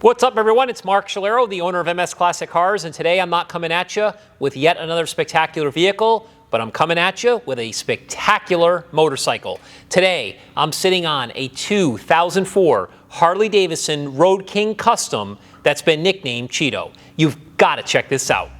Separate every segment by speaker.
Speaker 1: What's up, everyone? It's Mark Shalero, the owner of MS Classic Cars, and today I'm not coming at you with yet another spectacular vehicle, but I'm coming at you with a spectacular motorcycle. Today, I'm sitting on a 2004 Harley Davidson Roadking Custom that's been nicknamed Chido. You've got to check this out.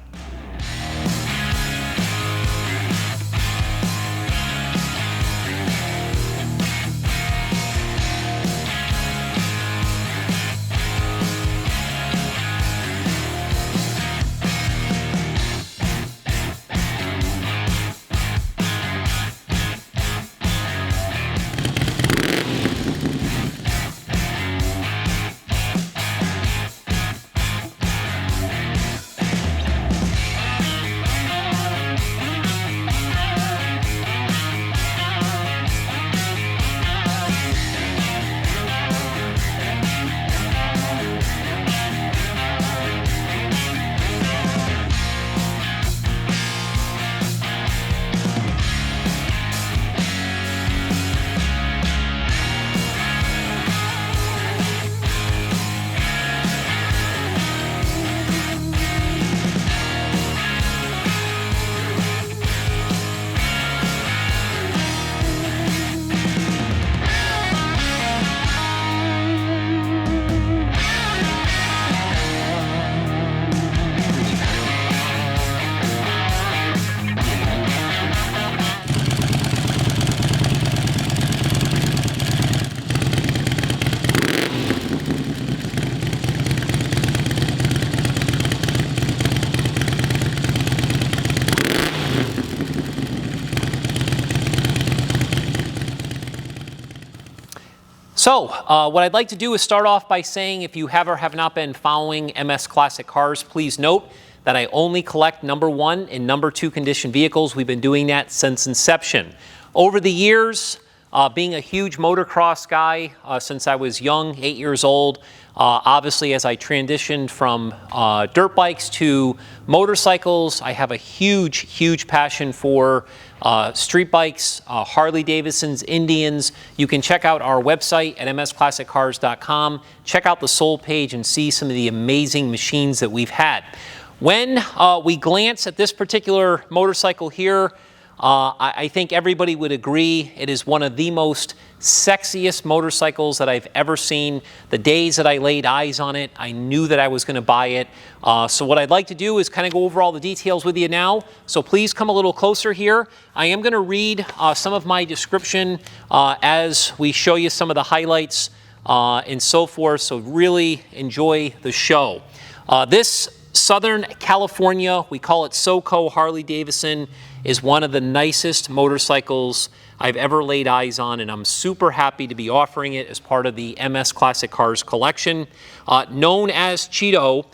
Speaker 1: So, what I'd like to do is start off by saying if you have or have not been following MS Classic Cars, please note that I only collect #1 and #2 condition vehicles. We've been doing that since inception. Over the years, being a huge motocross guy since I was young, 8 years old, obviously as I transitioned from dirt bikes to motorcycles, I have a huge passion for street bikes, Harley Davidsons, Indians. You can check out our website at msclassiccars.com. Check out the sold page and see some of the amazing machines that we've had. When we glance at this particular motorcycle here, I think everybody would agree it is one of the most sexiest motorcycles that I've ever seen. The days that I laid eyes on it, I knew that I was going to buy it. So what I'd like to do is kind of go over all the details with you now. So please come a little closer here. I am going to read some of my description as we show you some of the highlights and so forth. So really enjoy the show. This Southern California, we call it SoCo Harley Davidson, is one of the nicest motorcycles I've ever laid eyes on, and I'm super happy to be offering it as part of the MS Classic Cars collection. Known as Chido,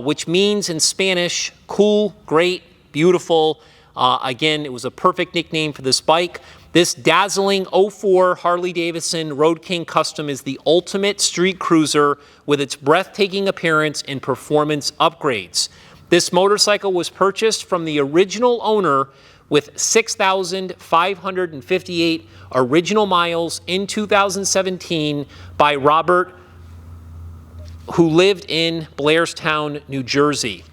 Speaker 1: which means in Spanish, cool, great, beautiful. Again, it was a perfect nickname for this bike. This dazzling 04 Harley Davidson Roadking Custom is the ultimate street cruiser with its breathtaking appearance and performance upgrades. This motorcycle was purchased from the original owner with 6,558 original miles in 2017 by Robert, who lived in Blairstown, New Jersey.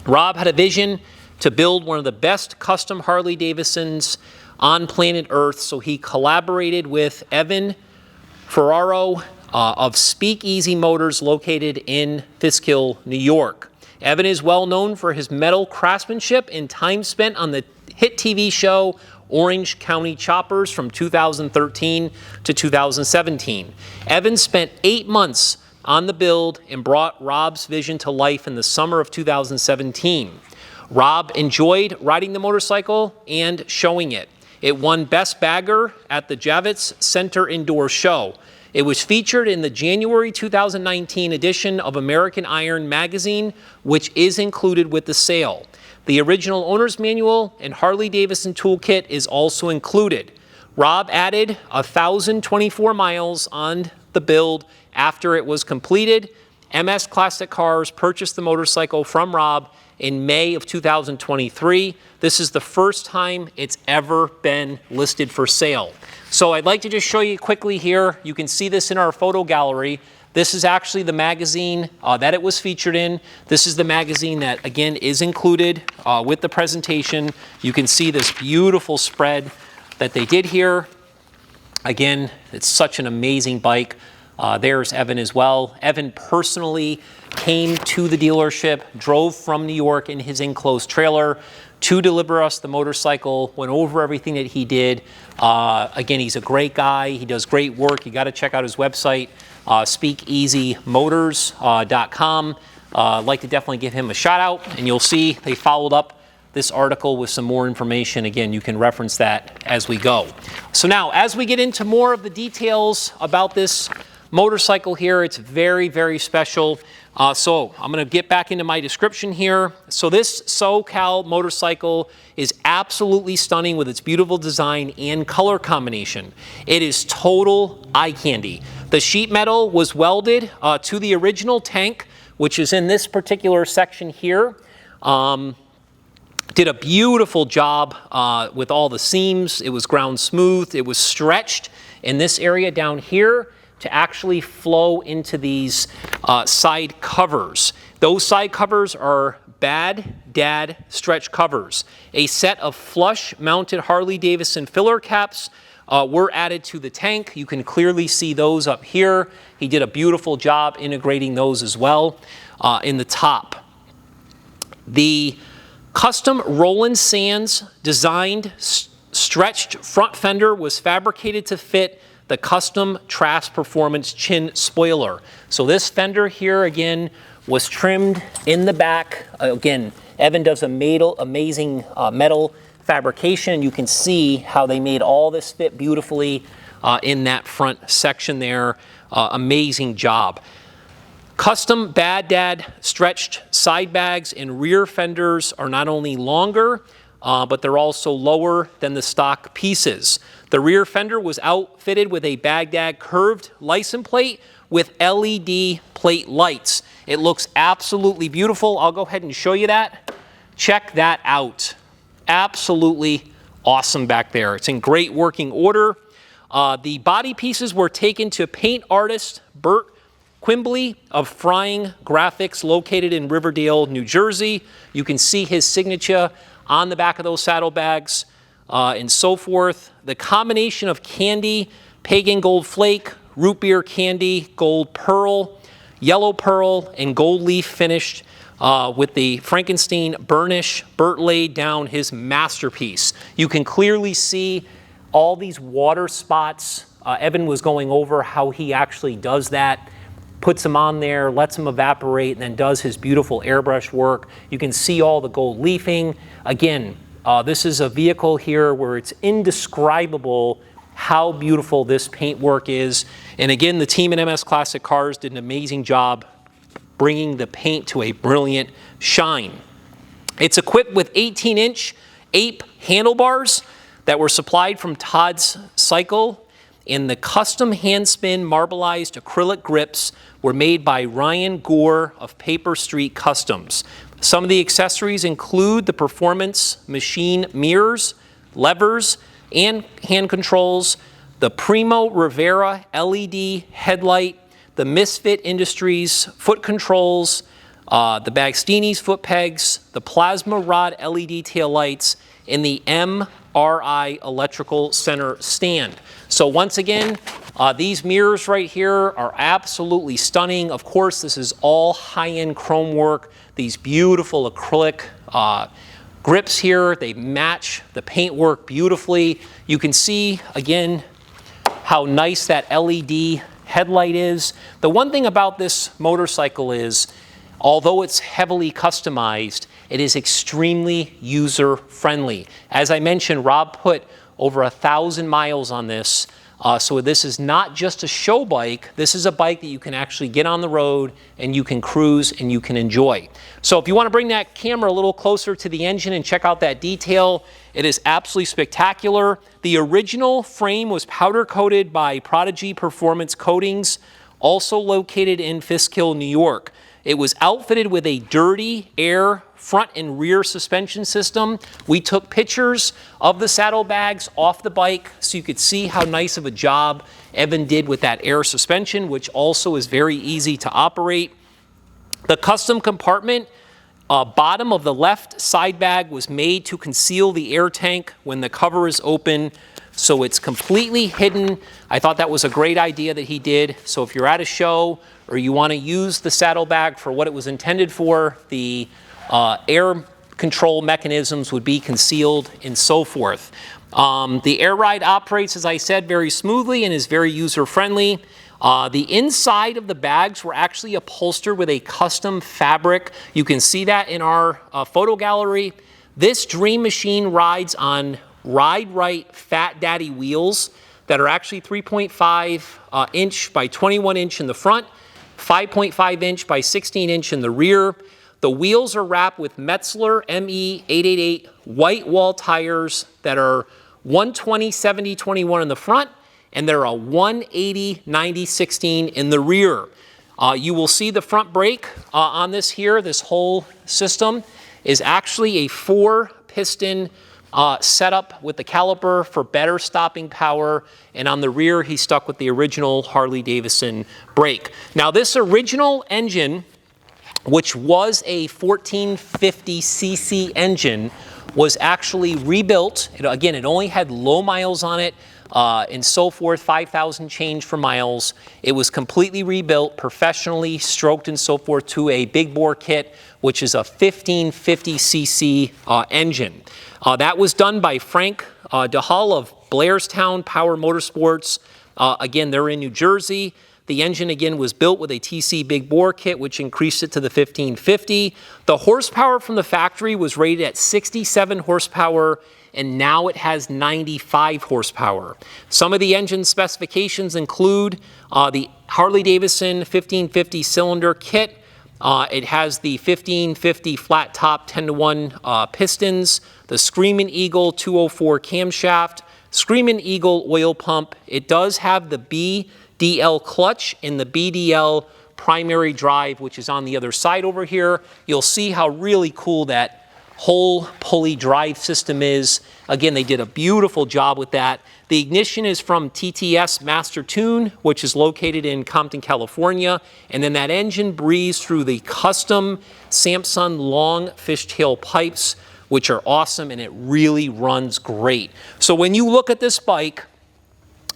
Speaker 1: Rob had a vision to build one of the best custom Harley Davidsons on planet Earth, so he collaborated with Evan Ferraro of Speakeasy Motors located in Fishkill, New York. Evan is well known for his metal craftsmanship and time spent on the hit TV show Orange County Choppers from 2013 to 2017. Evan spent 8 months on the build and brought Rob's vision to life in the summer of 2017. Rob enjoyed riding the motorcycle and showing it. It won Best Bagger at the Javits Center Indoor Show. It was featured in the January 2019 edition of American Iron magazine, which is included with the sale. The original owner's manual and Harley Davidson toolkit is also included. Rob added 1,024 miles on the build after it was completed. MS Classic Cars purchased the motorcycle from Rob in May of 2023. This is the first time it's ever been listed for sale. So I'd like to just show you quickly here. You can see this in our photo gallery. This is actually the magazine that it was featured in. This is the magazine that, again, is included with the presentation. You can see this beautiful spread that they did here. Again, it's such an amazing bike. There's Evan as well. Evan personally came to the dealership, drove from New York in his enclosed trailer to deliver us the motorcycle, went over everything that he did. Again, he's a great guy. He does great work. You got to check out his website, speakeasymotors.com. I'd like to definitely give him a shout out, and you'll see they followed up this article with some more information. Again, you can reference that as we go. So now, as we get into more of the details about this motorcycle here, it's very, very special. So I'm going to get back into my description here. So this SoCal motorcycle is absolutely stunning with its beautiful design and color combination. It is total eye candy. The sheet metal was welded to the original tank, which is in this particular section here. Did a beautiful job with all the seams. It was ground smooth. It was stretched in this area down here to actually flow into these side covers. Those side covers are Bad Dad stretch covers. A set of flush mounted Harley Davidson filler caps were added to the tank. You can clearly see those up here. He did a beautiful job integrating those as well in the top. The custom Roland Sands designed stretched front fender was fabricated to fit the custom Trask Performance chin spoiler. So this fender here again was trimmed in the back. Again, Evan does amazing metal fabrication. You can see how they made all this fit beautifully in that front section there. Amazing job. Custom Bad Dad stretched side bags and rear fenders are not only longer, but they're also lower than the stock pieces. The rear fender was outfitted with a Baghdad curved license plate with LED plate lights. It looks absolutely beautiful. I'll go ahead and show you that. Check that out. Absolutely awesome back there. It's in great working order. The body pieces were taken to paint artist Bert Quimbley of Frying Graphics, located in Riverdale, New Jersey. You can see his signature on the back of those saddlebags and so forth. The combination of candy, pagan gold flake, root beer candy, gold pearl, yellow pearl, and gold leaf finished with the Frankenstein burnish. Bert laid down his masterpiece. You can clearly see all these water spots. Evan was going over how he actually does that. Puts them on there, lets them evaporate, and then does his beautiful airbrush work. You can see all the gold leafing. Again, this is a vehicle here where it's indescribable how beautiful this paint work is. And again, the team at MS Classic Cars did an amazing job bringing the paint to a brilliant shine. It's equipped with 18-inch ape handlebars that were supplied from Todd's Cycle, and the custom handspin marbleized acrylic grips were made by Ryan Gore of Paper Street Customs. Some of the accessories include the performance machine mirrors, levers, and hand controls, the Primo Rivera LED headlight, the Misfit Industries foot controls, the Battistinis foot pegs, the Plasma Rod LED taillights, and the MRI electrical center stand. So once again, these mirrors right here are absolutely stunning. Of course, this is all high-end chrome work. These beautiful acrylic grips here, they match the paint work beautifully. You can see, again, how nice that LED headlight is. The one thing about this motorcycle is, although it's heavily customized, it is extremely user-friendly. As I mentioned, Rob put over 1,000 miles on this. So this is not just a show bike. This is a bike that you can actually get on the road and you can cruise and you can enjoy. So if you want to bring that camera a little closer to the engine and check out that detail, it is absolutely spectacular. The original frame was powder coated by Prodigy Performance Coatings, also located in Fishkill, New York. It was outfitted with a dirty air front and rear suspension system. We took pictures of the saddlebags off the bike so you could see how nice of a job Evan did with that air suspension, which also is very easy to operate. The custom compartment bottom of the left side bag was made to conceal the air tank when the cover is open, so it's completely hidden. I thought that was a great idea that he did. So if you're at a show or you want to use the saddlebag for what it was intended for, the air control mechanisms would be concealed and so forth. The Air Ride operates, as I said, very smoothly and is very user-friendly. The inside of the bags were actually upholstered with a custom fabric. You can see that in our photo gallery. This dream machine rides on Ride Wright Fat Daddy wheels that are actually 3.5 inch by 21 inch in the front, 5.5 inch by 16 inch in the rear. The wheels are wrapped with Metzler ME888 white wall tires that are 120/70/21 in the front, and they're a 180/90/16 in the rear. You will see the front brake on this here. This whole system is actually a 4-piston setup with the caliper for better stopping power, and on the rear he stuck with the original Harley Davidson brake. Now this original engine, which was a 1450cc engine, was actually rebuilt. Again, it only had low miles on it and so forth, 5,000 change for miles. It was completely rebuilt, professionally stroked and so forth, to a big bore kit, which is a 1550cc engine. That was done by Frank Diehel of Blairstown Power Motorsports. Again, they're in New Jersey. The engine, again, was built with a TC big bore kit, which increased it to the 1550. The horsepower from the factory was rated at 67 horsepower, and now it has 95 horsepower. Some of the engine specifications include the Harley Davidson 1550 cylinder kit. It has the 1550 flat top 10-to-1 pistons, the Screamin Eagle 204 camshaft, Screamin Eagle oil pump. It does have the BDL clutch and the BDL primary drive, which is on the other side over here. You'll see how really cool that whole pulley drive system is. Again, they did a beautiful job with that. The ignition is from TTS Master Tune, which is located in Compton, California. And then that engine breathes through the custom Samson long fishtail pipes, which are awesome, and it really runs great. So when you look at this bike,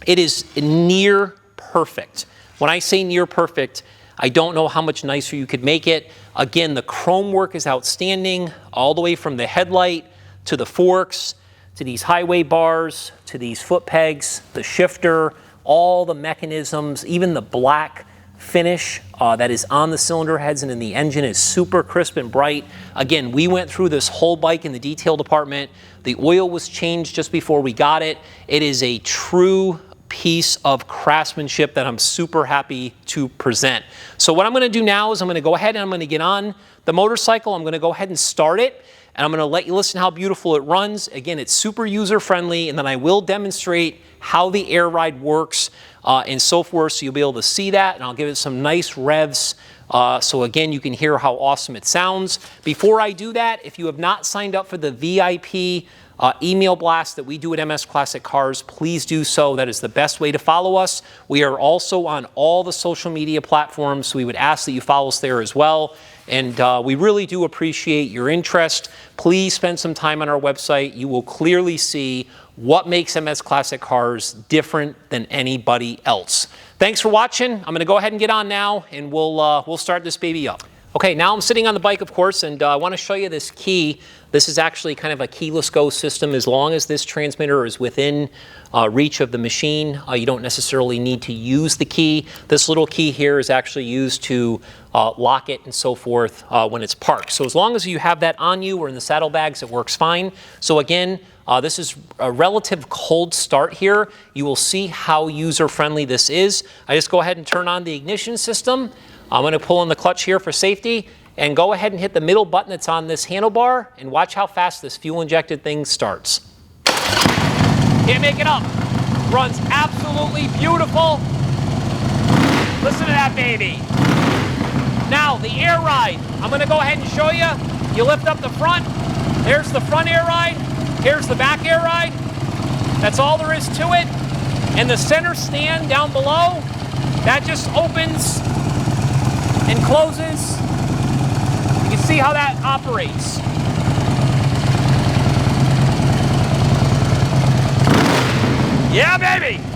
Speaker 1: it is near perfect. When I say near perfect, I don't know how much nicer you could make it. Again, the chrome work is outstanding, all the way from the headlight to the forks, to these highway bars, to these foot pegs, the shifter, all the mechanisms, even the black finish that is on the cylinder heads and in the engine is super crisp and bright. Again, we went through this whole bike in the detail department. The oil was changed just before we got it. It is a true piece of craftsmanship that I'm super happy to present. So what I'm going to do now is I'm going to go ahead and I'm going to get on the motorcycle. I'm going to go ahead and start it, and I'm going to let you listen how beautiful it runs. Again, it's super user friendly, and then I will demonstrate how the Air Ride works and so forth, so you'll be able to see that, and I'll give it some nice revs so again you can hear how awesome it sounds. Before I do that, if you have not signed up for the VIP email blast that we do at MS Classic Cars, please do so. That is the best way to follow us. We are also on all the social media platforms, so we would ask that you follow us there as well. And we really do appreciate your interest. Please spend some time on our website. You will clearly see what makes MS Classic Cars different than anybody else. Thanks for watching. I'm going to go ahead and get on now, and we'll start this baby up. Okay, now I'm sitting on the bike, of course, and I want to show you this key. This is actually kind of a keyless go system. As long as this transmitter is within reach of the machine, you don't necessarily need to use the key. This little key here is actually used to lock it and so forth when it's parked. So as long as you have that on you or in the saddlebags, it works fine. So again, this is a relative cold start here. You will see how user-friendly this is. I just go ahead and turn on the ignition system. I'm going to pull on the clutch here for safety and go ahead and hit the middle button that's on this handlebar and watch how fast this fuel-injected thing starts. Can't make it up. Runs absolutely beautiful. Listen to that baby. Now, the air ride. I'm going to go ahead and show you. You lift up the front. There's the front air ride. Here's the back air ride. That's all there is to it. And the center stand down below, that just opens and closes. You can see how that operates. Yeah, baby!